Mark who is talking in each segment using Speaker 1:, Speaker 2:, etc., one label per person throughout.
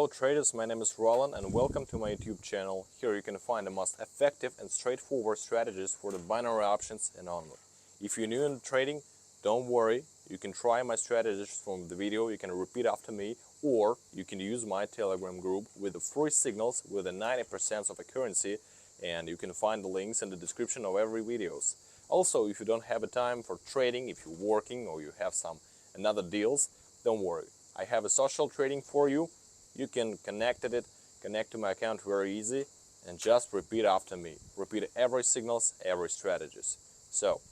Speaker 1: Hello traders, my name is Roland and welcome to my YouTube channel. Here you can find the most effective and straightforward strategies for the binary options and onward. If you're new in trading, don't worry, you can try my strategies from the video, you can repeat after me, or you can use my Telegram group with the free signals with a 90% of accuracy, and you can find the links in the description of every videos. Also, if you don't have a time for trading, if you're working or you have some another deals, don't worry. I have a social trading for you. You can connect to my account very easy and just repeat after me. Repeat every signals, every strategies. So,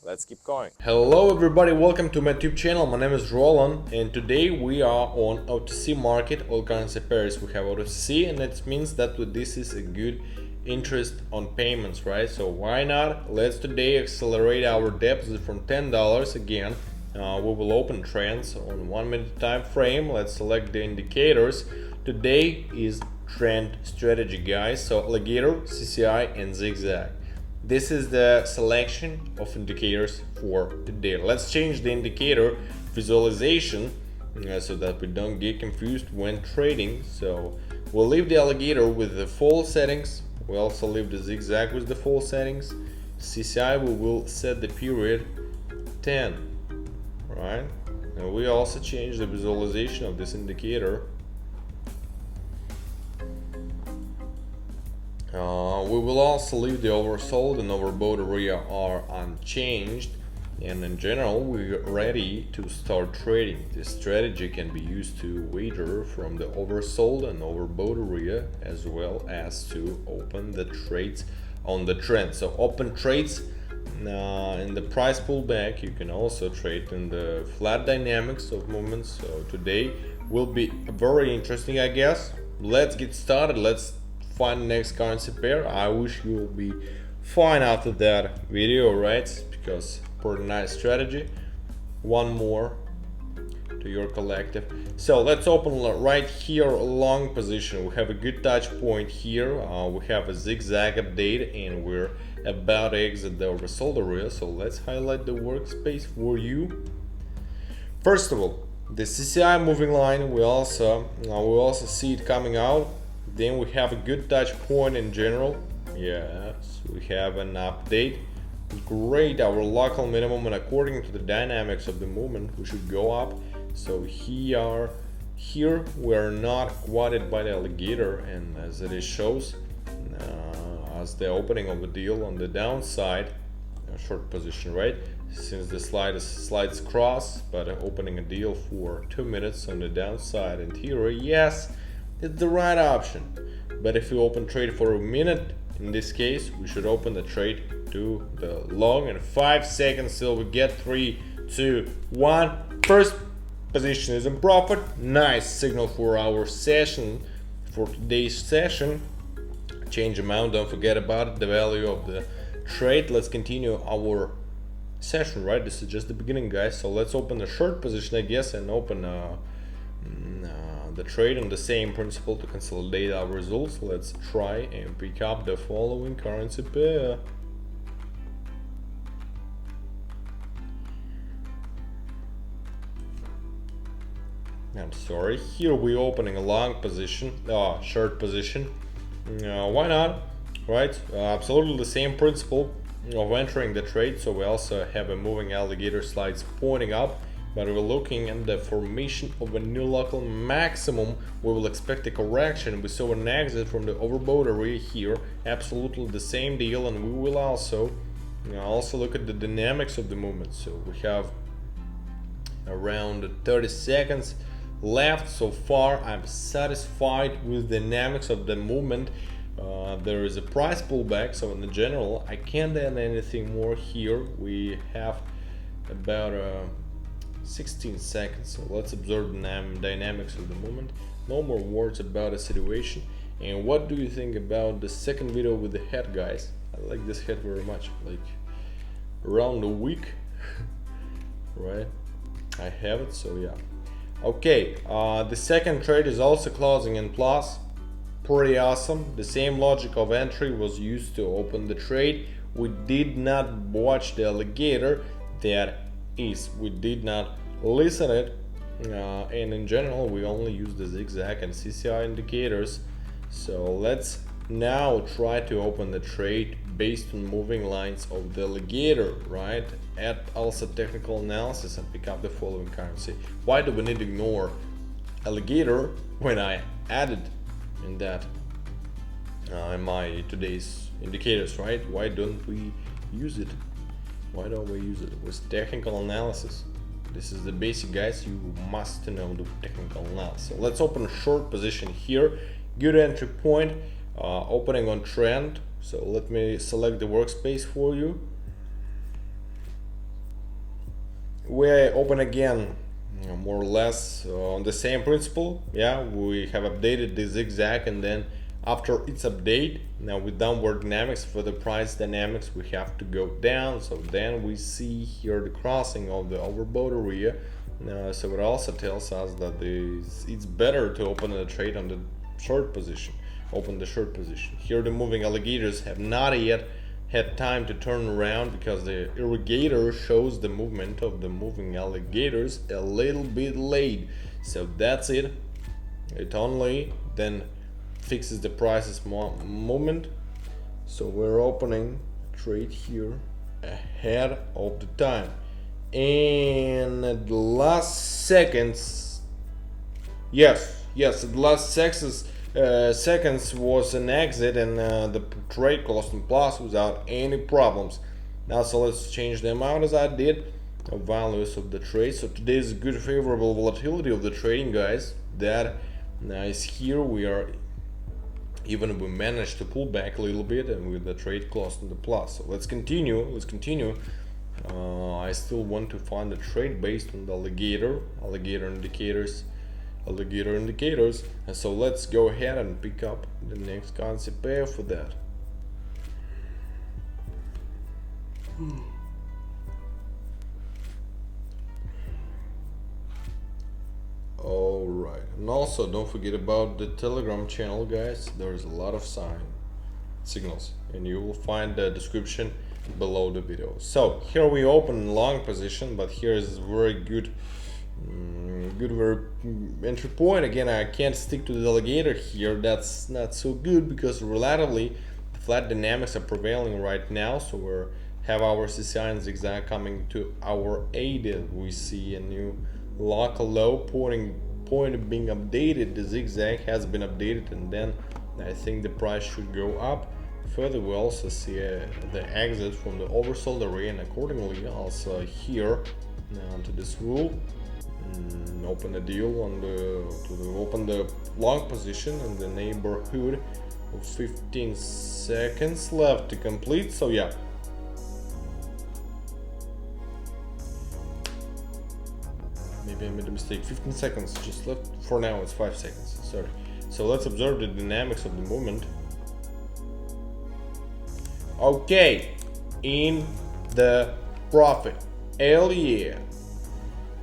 Speaker 1: let's keep going.
Speaker 2: Hello everybody, welcome to my YouTube channel. My name is Roland and today we are on OTC market, all currency pairs. We have OTC and that means that this is a good interest on payments, right? So why not? Let's today accelerate our deposit from $10 again. We will open trends on 1 minute time frame. Let's select the indicators. Today is trend strategy, guys. So alligator, CCI and zigzag. This is the selection of indicators for today. Let's change the indicator visualization so that we don't get confused when trading. So we'll leave the alligator with the full settings. We also leave the zigzag with the full settings. CCI, we will set the period 10. Right, and we also change the visualization of this indicator. We will also leave the oversold and overbought area are unchanged, and in general we're ready to start trading. This strategy can be used to wager from the oversold and overbought area as well as to open the trades on the trend. So open trades in the price pullback. You can also trade in the flat dynamics of movements. So today will be very interesting, I guess. Let's get started. Let's find the next currency pair. I wish you will be fine after that video, right? Because pretty nice strategy. One more to your collective. So let's open right here a long position. We have a good touch point here. We have a zigzag update and we're about to exit the oversold area. So let's highlight the workspace for you. First of all, the CCI moving line, we also see it coming out. Then we have a good touch point in general. Yes, we have an update. Great, our local minimum, and according to the dynamics of the movement we should go up. So here we're not quoted by the alligator, and as it shows as the opening of the deal on the downside, a short position, right? Since the slides cross, but opening a deal for 2 minutes on the downside, and here, yes, it's the right option. But if we open trade for a minute, in this case, we should open the trade to the long in 5 seconds till we get 3, 2, 1. First position is in profit. Nice signal for our session, for today's session. Change amount, don't forget about it, the value of the trade. Let's continue our session, right? This is just the beginning, guys. So let's open the short position, I guess, and open the trade on the same principle to consolidate our results. Let's try and pick up the following currency pair. I'm sorry, here we're opening a long position, short position. Why not, right? Absolutely the same principle of entering the trade. So we also have a moving alligator slides pointing up, but we're looking at the formation of a new local maximum. We will expect a correction. We saw an exit from the overbought area here, absolutely the same deal, and we will also look at the dynamics of the movement. So we have around 30 seconds left so far. I'm satisfied with the dynamics of the movement. There is a price pullback, so in the general I can't add anything more here. We have about 16 seconds, so let's observe the dynamics of the movement. No more words about the situation. And what do you think about the second video with the head, guys? I like this head very much, like around a week right? I have it, so yeah. Okay, the second trade is also closing in plus. Pretty awesome. The same logic of entry was used to open the trade. We did not watch the alligator, that is, we did not listen it and in general we only use the zigzag and CCI indicators. So let's now try to open the trade based on moving lines of the alligator, right? Add also technical analysis and pick up the following currency. Why do we need to ignore alligator when I added in that in my today's indicators, right? Why don't we use it? Why don't we use it with technical analysis? This is the basic, guys. You must know the technical analysis. So let's open a short position here. Good entry point, opening on trend. So let me select the workspace for you. We open again, more or less on the same principle. Yeah, we have updated the zigzag, and then after its update, now with downward dynamics for the price dynamics, we have to go down. So then we see here the crossing of the overbought area. So it also tells us that it's better to open a trade on the short position. Open the short position. Here the moving alligators have not yet had time to turn around because the irrigator shows the movement of the moving alligators a little bit late. So that's it. It only then fixes the prices movement. So we're opening trade here ahead of the time, and at the last seconds, yes, at the last seconds was an exit, and the trade closed in plus without any problems. Now so let's change the amount as I did of values of the trade. So today is good favorable volatility of the trading, guys. That is here. We managed to pull back a little bit, and with the trade closed in the plus. So let's continue. I still want to find the trade based on the alligator indicators, and so let's go ahead and pick up the next concept pair for that. Alright, and also don't forget about the Telegram channel, guys. There's a lot of signals, and you will find the description below the video. So here we open long position, but here is very good entry point. Again, I can't stick to the alligator here. That's not so good because relatively flat dynamics are prevailing right now. So we have our CCI and zigzag coming to our aid. We see a new local low point being updated. The zigzag has been updated, and then I think the price should go up further. We also see the exit from the oversold area, and accordingly also here to this rule, open a deal on open the long position in the neighborhood of 15 seconds left to complete. So yeah, maybe I made a mistake. 15 seconds just left. For now it's 5 seconds, sorry. So let's observe the dynamics of the movement. Okay, in the profit, hell yeah,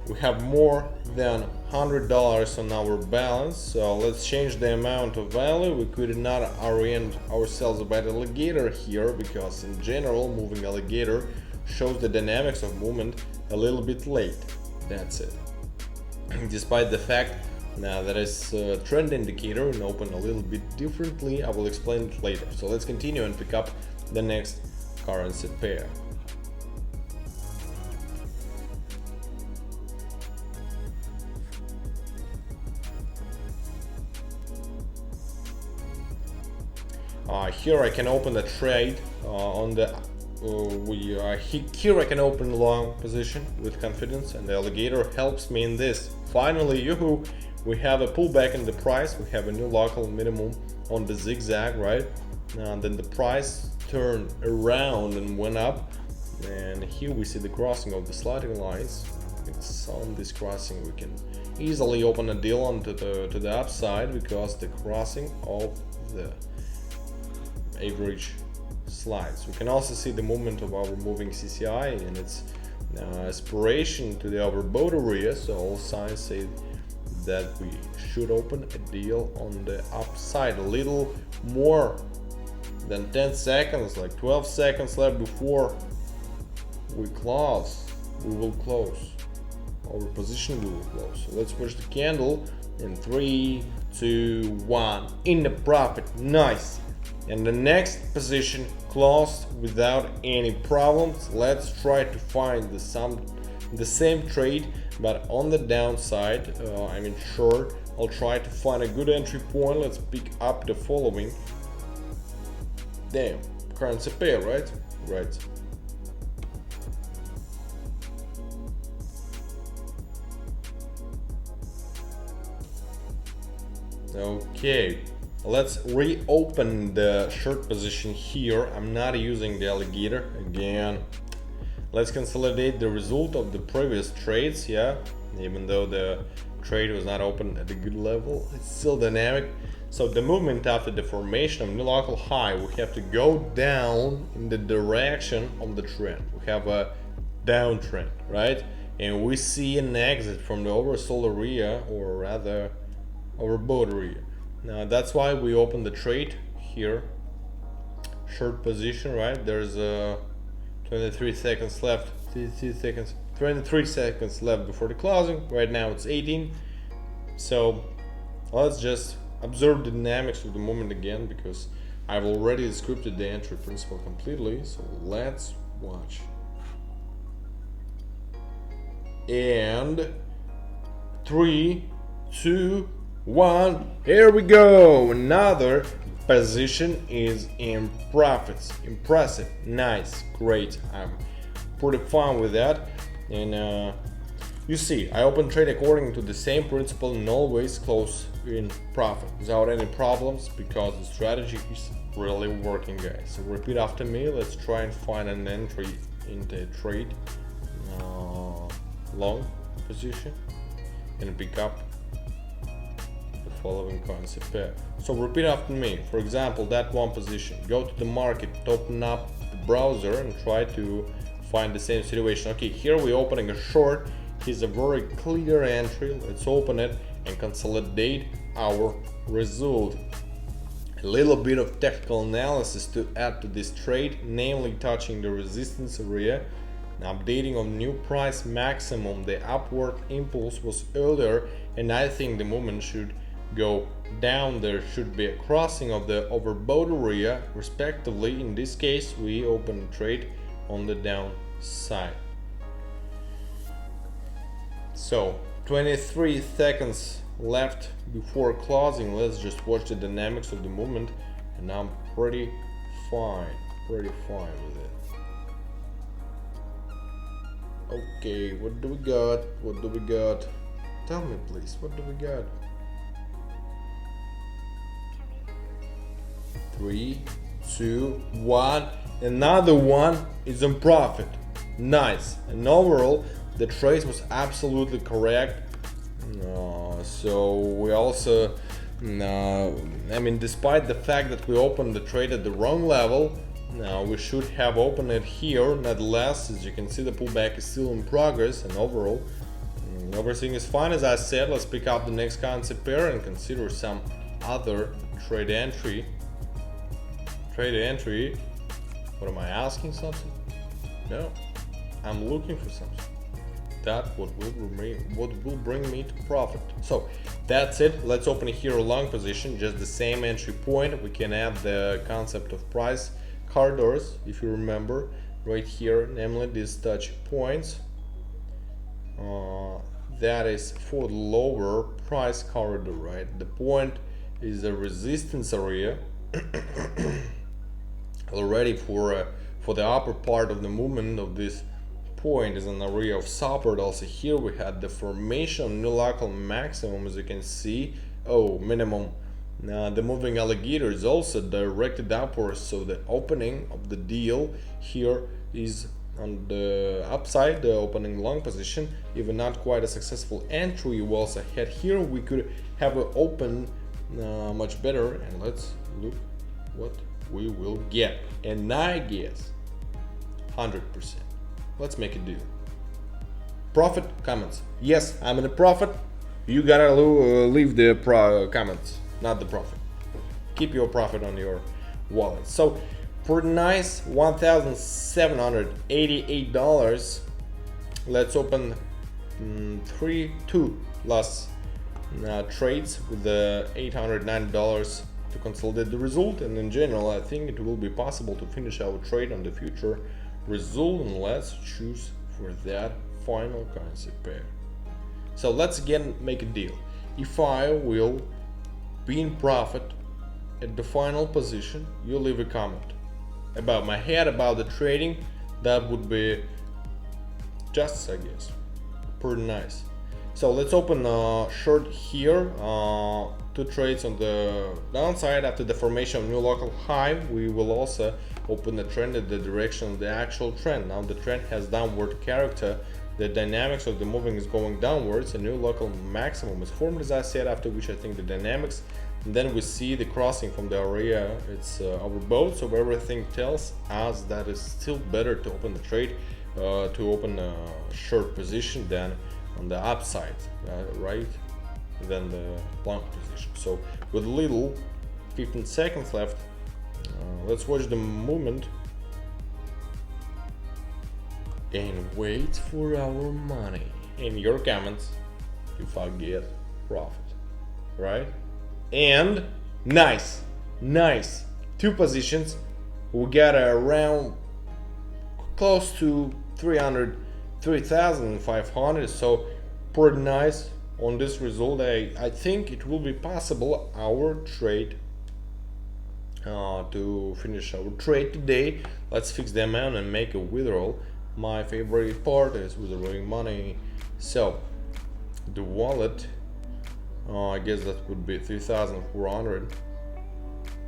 Speaker 2: we have more than $100 on our balance. So let's change the amount of value. We could not orient ourselves by the alligator here, because in general moving alligator shows the dynamics of movement a little bit late. That's it. Despite the fact now that is a trend indicator and open a little bit differently, I will explain it later. So let's continue and pick up the next currency pair. Here I can open a trade on the here I can open a long position with confidence, and the alligator helps me in this. Finally, yoo-hoo, we have a pullback in the price. We have a new local minimum on the zigzag, right? And then the price turned around and went up, and here we see the crossing of the sliding lines. It's on this crossing we can easily open a deal onto to the upside, because the crossing of the average slides. We can also see the movement of our moving CCI and its aspiration to the overbought area. So all signs say that we should open a deal on the upside. A little more than 10 seconds, like 12 seconds left before we will close our position will close. So let's watch the candle in 3, 2, 1 in the profit. Nice. And the next position closed without any problems. Let's try to find the same trade, but on the downside. Short. I'll try to find a good entry point. Let's pick up the following. Damn, currency pair, right? Right. Okay, let's reopen the short position here. I'm not using the alligator again. Let's consolidate the result of the previous trades. Yeah, even though the trade was not open at a good level, it's still dynamic. So the movement after the formation of new local high, we have to go down in the direction of the trend. We have a downtrend, right? And we see an exit from the oversold area, or rather overbought area. Now that's why we open the trade here, short position, right? There's 23 seconds left, 23 seconds left before the closing. Right now it's 18. So let's just observe the dynamics of the movement again, because I've already scripted the entry principle completely. So let's watch. And 3, 2, 1, here we go. Another position is in profits. Impressive, nice, great. I'm pretty fine with that. And you see, I open trade according to the same principle and always close in profit without any problems, because the strategy is really working, guys. So repeat after me. Let's try and find an entry in the trade long position and pick up the following currency pair. So repeat after me. For example, that one position, go to the market, open up the browser and try to find the same situation. Okay, here we're opening a short. Here's a very clear entry. Let's open it and consolidate our result. A little bit of technical analysis to add to this trade, namely touching the resistance area, updating on new price maximum. The upward impulse was earlier, and I think the movement should go down. There should be a crossing of the overbought area respectively. In this case, we open the trade on the downside. So 23 seconds left before closing. Let's just watch the dynamics of the movement, and I'm pretty fine with it. Okay, what do we got? Tell me please, what do we got? 3, 2, 1. Another one is in profit. Nice. And overall the trade was absolutely correct. So we also despite the fact that we opened the trade at the wrong level, we should have opened it here. Nonetheless, as you can see, the pullback is still in progress, and overall everything is fine. As I said, let's pick up the next concept pair and consider some other trade entry. What am I asking something? No, I'm looking for something. That what will bring me to profit. So that's it. Let's open here a long position, just the same entry point. We can add the concept of price corridors, if you remember, right here, namely these touch points. That is for the lower price corridor, right? The point is a resistance area. Already for the upper part of the movement of this point is an area of support. Also here we had the formation of new local maximum, as you can see. Minimum. Now the moving alligator is also directed upwards, so the opening of the deal here is on the upside, the opening long position. Even not quite a successful entry we also had here. We could have an open much better, and let's look what we will get. And I guess 100%. Let's make a deal. Profit, comments. Yes, I'm in a profit. You gotta leave the comments, not the profit. Keep your profit on your wallet. So for nice $1,788, let's open two last trades with the $890 to consolidate the result, and in general I think it will be possible to finish our trade on the future result. And let's choose for that final currency pair. So let's again make a deal. If I will be in profit at the final position, you leave a comment about my head, about the trading. That would be just, I guess, pretty nice. So let's open a short here, two trades on the downside. After the formation of new local high, we will also open a trend in the direction of the actual trend. Now the trend has downward character, the dynamics of the moving is going downwards, a new local maximum is formed, as I said, after which I think the dynamics, and then we see the crossing from the area, it's overbought, so everything tells us that it's still better to open the trade, to open a short position than on the upside, right, than the long position. So with little 15 seconds left, let's watch the movement and wait for our money. In your comments if I get profit, right? And nice, two positions. We got around close to 3,500, so pretty nice on this result. I think it will be possible our trade to finish our trade today. Let's fix the amount and make a withdrawal. My favorite part is withdrawing money. So the wallet, I guess that would be 3,400.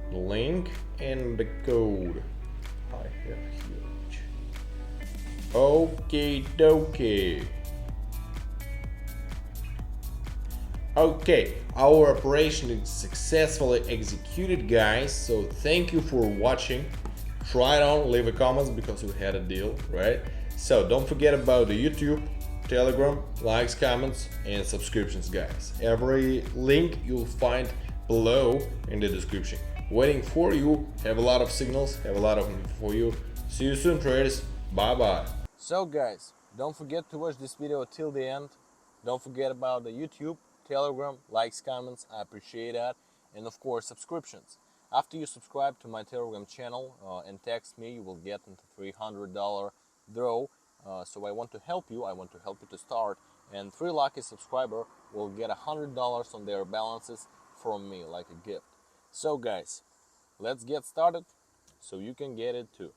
Speaker 2: The link and the code I have here. Okay, dokie. Okay, our operation is successfully executed, guys. So thank you for watching. Try it on, leave a comment because we had a deal, right? So don't forget about the YouTube, Telegram, likes, comments, and subscriptions, guys. Every link you'll find below in the description. Waiting for you. Have a lot of signals. Have a lot of info for you. See you soon, traders. Bye bye.
Speaker 1: So guys, don't forget to watch this video till the end. Don't forget about the YouTube, Telegram, likes, comments, I appreciate that, and of course subscriptions. After you subscribe to my Telegram channel and text me, you will get into $300 draw. So I want to help you. I want to help you to start, and 3 lucky subscriber will get $100 on their balances from me, like a gift. So guys, let's get started so you can get it too.